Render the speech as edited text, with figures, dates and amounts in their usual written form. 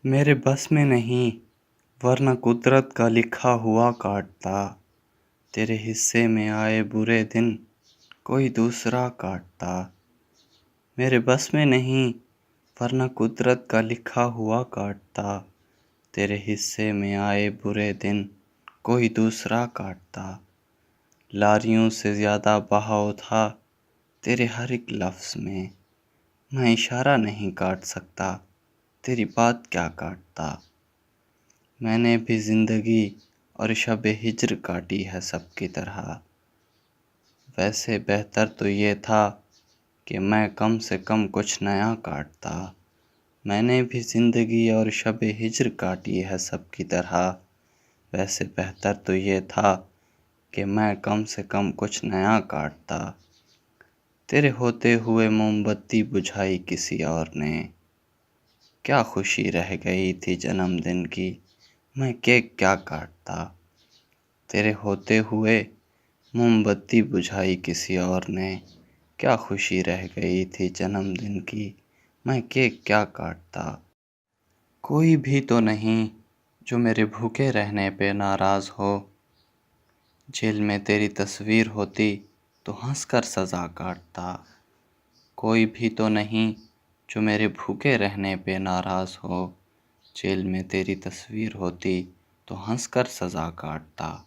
میرے بس میں نہیں، ورنہ قدرت کا لکھا ہوا کاٹتا۔ تیرے حصے میں آئے برے دن، کوئی دوسرا کاٹتا۔ میرے بس میں نہیں، ورنہ قدرت کا لکھا ہوا کاٹتا۔ تیرے حصے میں آئے برے دن، کوئی دوسرا کاٹتا۔ لاریوں سے زیادہ بہاؤ تھا تیرے ہر ایک لفظ میں اشارہ نہیں کاٹ سکتا، تیری بات کیا کاٹتا۔ میں نے بھی زندگی اور شب ہجر کاٹی ہے سب کی طرح، ویسے بہتر تو یہ تھا کہ میں کم سے کم کچھ نیا کاٹتا۔ میں نے بھی زندگی اور شب ہجر کاٹی ہے سب کی طرح، ویسے بہتر تو یہ تھا کہ میں کم سے کم کچھ نیا کاٹتا۔ تیرے ہوتے ہوئے موم بتی بجھائی کسی اور نے، کیا خوشی رہ گئی تھی جنم دن کی، میں کیک کیا کاٹتا۔ تیرے ہوتے ہوئے موم بتی بجھائی کسی اور نے، کیا خوشی رہ گئی تھی جنم دن کی، میں کیک کیا کاٹتا۔ کوئی بھی تو نہیں جو میرے بھوکے رہنے پہ ناراض ہو، جیل میں تیری تصویر ہوتی تو ہنس کر سزا کاٹتا۔ کوئی بھی تو نہیں جو میرے بھوکے رہنے پہ ناراض ہو، جیل میں تیری تصویر ہوتی تو ہنس کر سزا کاٹتا۔